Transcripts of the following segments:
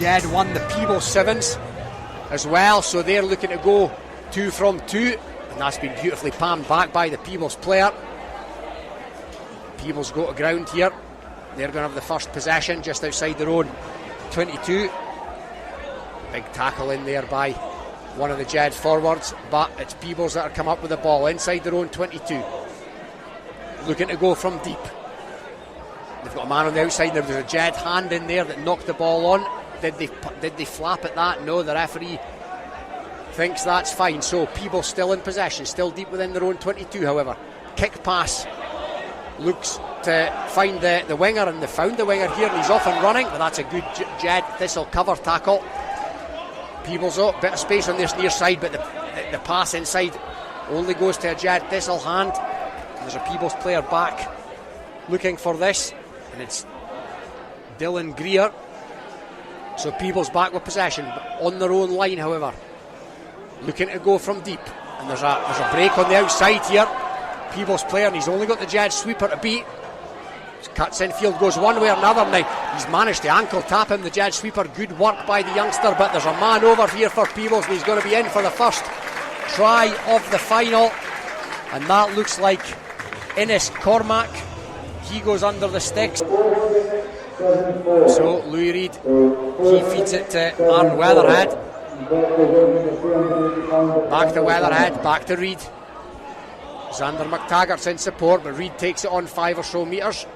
Jed won the Peebles sevens as well, so they're looking to go 2 from 2, and that's been beautifully palmed back by the Peebles player. Peebles go to ground here. They're going to have the first possession just outside their own 22. Big tackle in there by one of the Jed forwards, but it's Peebles that are come up with the ball inside their own 22. Looking to go from deep. They've got a man on the outside. There was a Jed hand in there that knocked the ball on. Did they flap at that? No, the referee thinks that's fine. So Peebles still in possession, still deep within their own 22, however. Kick pass. Looks to find the winger, and they found the winger here, and he's off and running, but that's a good Jed Thistle cover tackle. Peebles, a bit of space on this near side, but the pass inside only goes to a Jed Thistle hand. And there's a Peebles player back looking for this, and it's Dylan Greer. So Peebles back with possession on their own line, however, looking to go from deep, and there's a break on the outside here. Peebles player, and he's only got the Jed sweeper to beat. Cuts infield, goes one way or another. Now he's managed to ankle tap him, the Jed sweeper. Good work by the youngster, but there's a man over here for Peebles, and he's going to be in for the first try of the final, and that looks like Innes Cormac. He goes under the sticks. So Louis Reid, he feeds it to Aaron Weatherhead. Back to Weatherhead, back to Reid. Xander McTaggart's in support, but Reid takes it on 5 or so metres.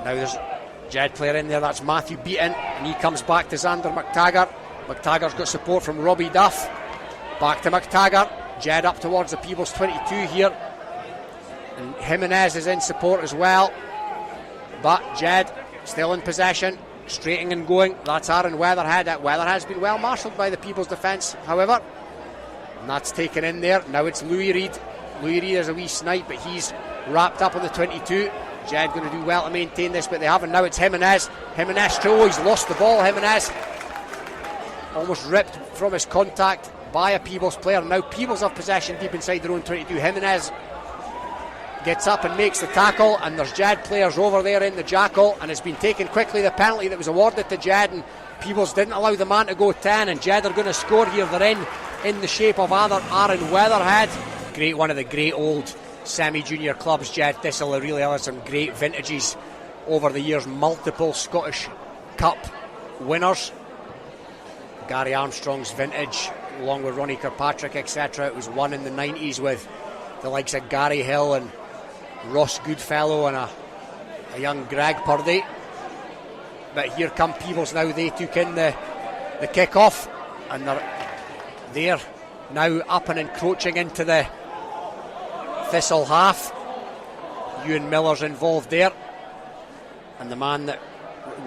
Now there's a Jed player in there, that's Matthew Beaton, and he comes back to Xander McTaggart. McTaggart's got support from Robbie Duff. Back to McTaggart. Jed up towards the Peebles 22 here. And Jimenez is in support as well. But Jed still in possession, straighting and going. That's Aaron Weatherhead. Weatherhead's been well marshalled by the Peebles defence, however. And that's taken in there. Now it's Louis Reid. Louis Reid is a wee snipe, but he's wrapped up on the 22. Jed going to do well to maintain this, but they haven't. Now it's Jimenez. Jimenez, he's lost the ball. Jimenez almost ripped from his contact by a Peebles player. Now Peebles have possession deep inside their own 22. Jimenez gets up and makes the tackle, and there's Jed players over there in the jackal, and it's been taken quickly, the penalty that was awarded to Jed, and Peebles didn't allow the man to go 10, and Jed are going to score here. They're in the shape of Aaron Weatherhead. One of the great old semi-junior clubs, Jed Thistle. They really have some great vintages over the years, multiple Scottish Cup winners. Gary Armstrong's vintage, along with Ronnie Kirkpatrick, etc. It was won in the 90s with the likes of Gary Hill and Ross Goodfellow and a young Greg Purdie. But here come Peebles now. They took in the kick-off, and they're now up and encroaching into the Thistle half. Euan Miller's involved there, and the man that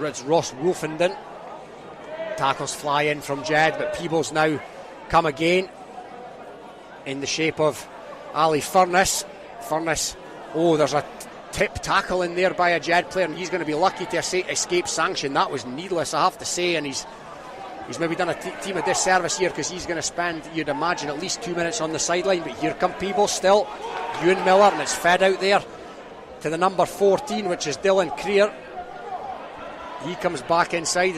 is Ross Wolfenden. Tackles fly in from Jed, but Peebles now come again in the shape of Ali Furness. There's a tip tackle in there by a Jed player, and he's going to be lucky to escape sanction. That was needless, I have to say, and he's maybe done a team a disservice here, because he's going to spend, you'd imagine, at least 2 minutes on the sideline. But here come Peebles still. Euan Miller, and it's fed out there to the number 14, which is Dylan Creer. He comes back inside.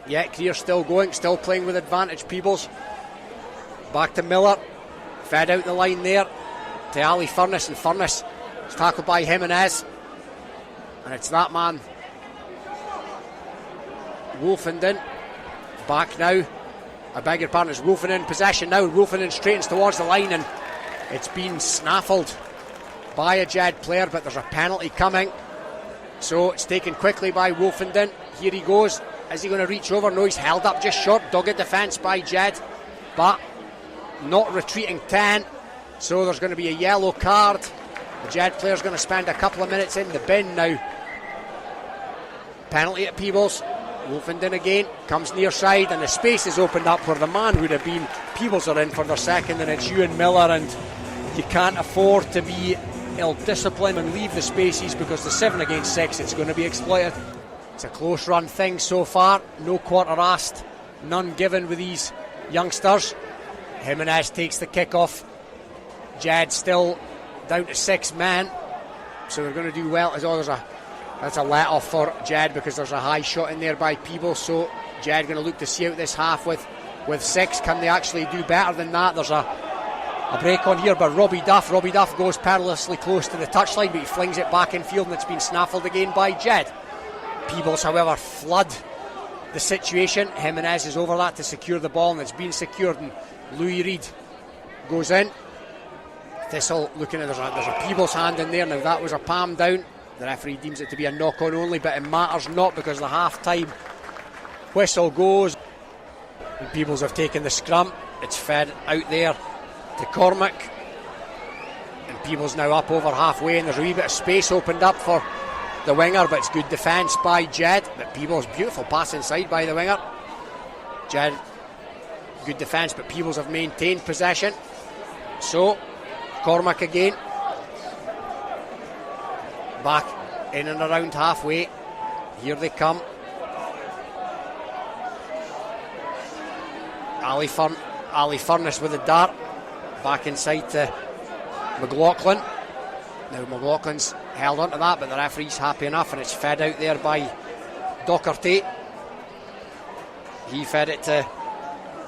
Creer still going, still playing with advantage. Peebles back to Miller, fed out the line there to Ali Furness, and Furness is tackled by Jimenez, and it's that man Wolfenden back now. I beg your pardon, it's Wolfenden in possession now. Wolfenden straightens towards the line, and it's been snaffled by a Jed player, but there's a penalty coming, so it's taken quickly by Wolfenden. Here he goes. Is he going to reach over? No, he's held up just short. Dogged defence by Jed, but not retreating 10, so there's going to be a yellow card. The Jed player's going to spend a couple of minutes in the bin now. Penalty at Peebles. Wolfenden again, comes near side, and the space is opened up where the man would have been. Peebles are in for their second, and it's Euan Miller, and you can't afford to be ill-disciplined and leave the spaces, because the 7 against 6, it's going to be exploited. It's a close run thing so far. No quarter asked, none given with these youngsters. Jimenez takes the kick-off. Jed still down to 6 men, so they're going to do well. There's a That's a let off for Jed because there's a high shot in there by Peebles. So Jed going to look to see out this half with 6. Can they actually do better than that? There's a break on here by Robbie Duff. Robbie Duff goes perilously close to the touchline, but he flings it back in field and it's been snaffled again by Jed. Peebles, however, flood the situation. Jimenez is over that to secure the ball, and it's been secured, and Louis Reid goes in. Thistle looking at, there's a Peebles hand in there. Now that was a palm down. The referee deems it to be a knock on only, but it matters not because the half time whistle goes and Peebles have taken the scrum. It's fed out there to Cormac, and Peebles now up over halfway, and there's a wee bit of space opened up for the winger, but it's good defence by Jed. But Peebles, beautiful pass inside by the winger. Jed, good defence, but Peebles have maintained possession. So Cormac again, back in and around halfway. Here they come. Ali Furness with the dart, back inside to McLaughlin. Now McLaughlin's held onto that, but the referee's happy enough, and it's fed out there by Docherty. He fed it to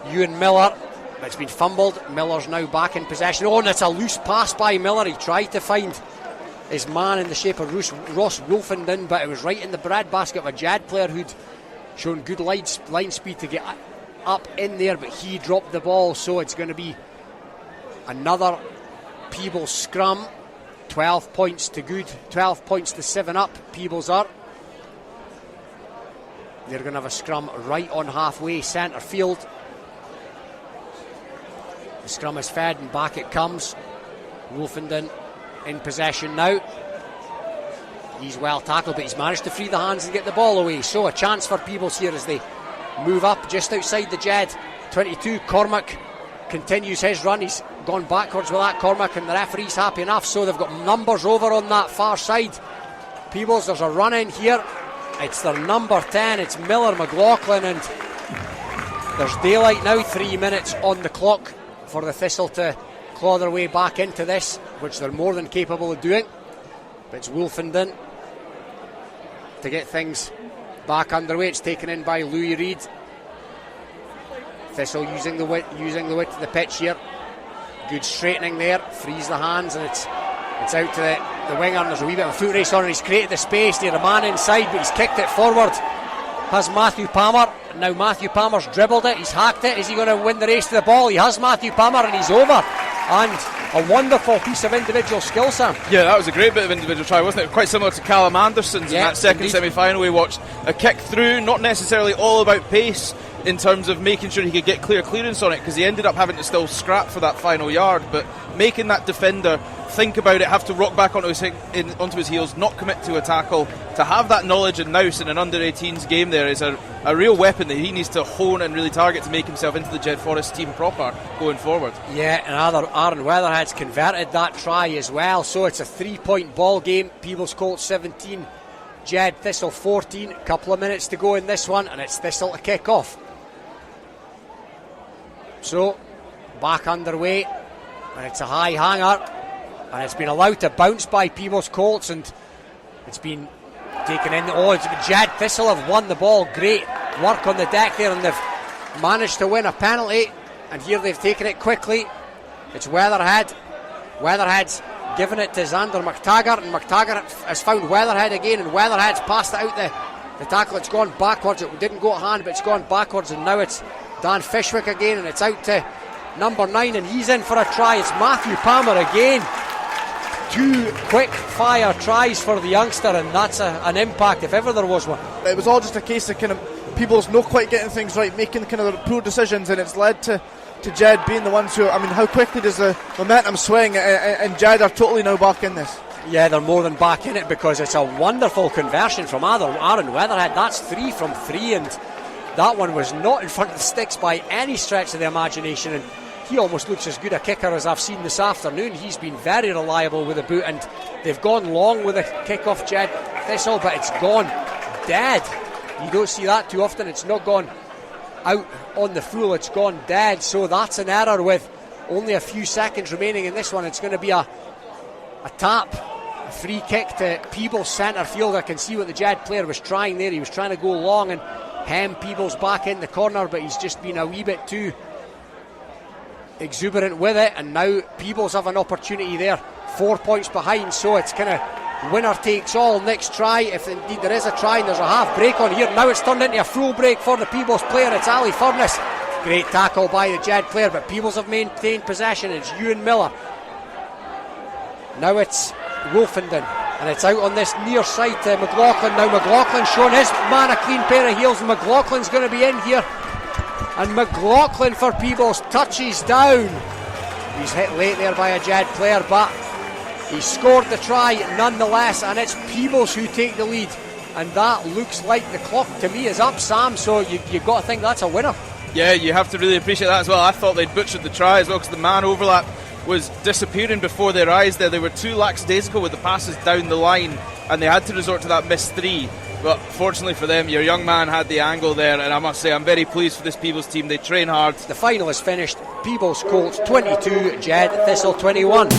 Euan Miller, but it's been fumbled. Miller's now back in possession. Oh, and it's a loose pass by Miller. He tried to find his man in the shape of Ross Wolfenden, but it was right in the breadbasket of a Jed player who'd shown good line speed to get up in there, but he dropped the ball. So it's going to be another Peebles scrum. 12 points to good, 12 points to 7 up. Peebles are. They're going to have a scrum right on halfway centre field. The scrum is fed and back it comes. Wolfenden in possession now. He's well tackled, but he's managed to free the hands and get the ball away. So a chance for Peebles here as they move up just outside the Jed 22. Cormac continues his run. He's gone backwards with that, Cormac, and the referee's happy enough. So they've got numbers over on that far side. Peebles, there's a run in here. It's their number 10. It's Miller McLaughlin, and there's daylight now. 3 minutes on the clock for the Thistle to claw their way back into this, which they're more than capable of doing. But it's Wolfenden to get things back underway. It's taken in by Louis Reid. Thistle using the width of the pitch here. Good straightening there, frees the hands, and it's out to the winger, and there's a wee bit of a foot race on, and he's created the space near a man inside, but he's kicked it forward. Has Matthew Palmer. Now Matthew Palmer's dribbled it, he's hacked it. Is he going to win the race to the ball? He has, Matthew Palmer, and he's over. And a wonderful piece of individual skill, Sam. Yeah, that was a great bit of individual try, wasn't it? Quite similar to Callum Anderson's in that second semi-final. We watched a kick through, not necessarily all about pace in terms of making sure he could get clear clearance on it, because he ended up having to still scrap for that final yard, but making that defender think about it, have to rock back onto his heels, not commit to a tackle, to have that knowledge and nous in an under-18s game there is a real weapon that he needs to hone and really target to make himself into the Jed Forest team proper going forward. Yeah, and Aaron Weatherhead's converted that try as well, so it's a 3-point ball game. Peebles Colts 17, Jed Thistle 14. A couple of minutes to go in this one, and it's Thistle to kick off. So back underway, and it's a high hanger, and it's been allowed to bounce by Peebles Colts, and it's been taken in. Oh, Jed Thistle have won the ball. Great work on the deck there, and they've managed to win a penalty, and here they've taken it quickly. It's Weatherhead. Weatherhead's given it to Xander McTaggart, and McTaggart has found Weatherhead again, and Weatherhead's passed it out the tackle. It's gone backwards. It didn't go at hand, but it's gone backwards, and now it's Dan Fishwick again, and it's out to number 9, and he's in for a try. It's Matthew Palmer again. 2 quick fire tries for the youngster, and that's an impact if ever there was one. It was all just a case of kind of Peebles not quite getting things right, making kind of poor decisions, and it's led to Jed being the ones who, I mean, how quickly does the momentum swing, and Jed are totally now back in this. Yeah, they're more than back in it, because it's a wonderful conversion from Aaron Weatherhead. That's 3 from 3, and that one was not in front of the sticks by any stretch of the imagination, and he almost looks as good a kicker as I've seen this afternoon. He's been very reliable with the boot, and they've gone long with the kick off Jed Thistle, but it's gone dead. You don't see that too often. It's not gone out on the full, it's gone dead. So that's an error with only a few seconds remaining in this one. It's going to be a tap A free kick to Peebles centre field. I can see what the Jed player was trying there. He was trying to go long and hem Peebles back in the corner, but he's just been a wee bit too exuberant with it, and now Peebles have an opportunity there. 4 points behind, so it's kind of winner takes all next try, if indeed there is a try, and there's a half break on here. Now it's turned into a full break for the Peebles player. It's Ali Furness. Great tackle by the Jed player, but Peebles have maintained possession. It's Euan Miller. Now it's Wolfenden, and it's out on this near side to McLaughlin. Now McLaughlin's shown his man a clean pair of heels, and McLaughlin's going to be in here. And McLaughlin for Peebles touches down. He's hit late there by a Jed player, but he scored the try nonetheless, and it's Peebles who take the lead. And that looks like the clock to me is up, Sam, so you've got to think that's a winner. Yeah, you have to really appreciate that as well. I thought they'd butchered the try as well, because the man overlap was disappearing before their eyes there. They were too lackadaisical with the passes down the line, and they had to resort to that missed three. But fortunately for them, your young man had the angle there, and I must say I'm very pleased for this Peebles team. They train hard. The final is finished. Peebles Colts 22, Jed Thistle 21.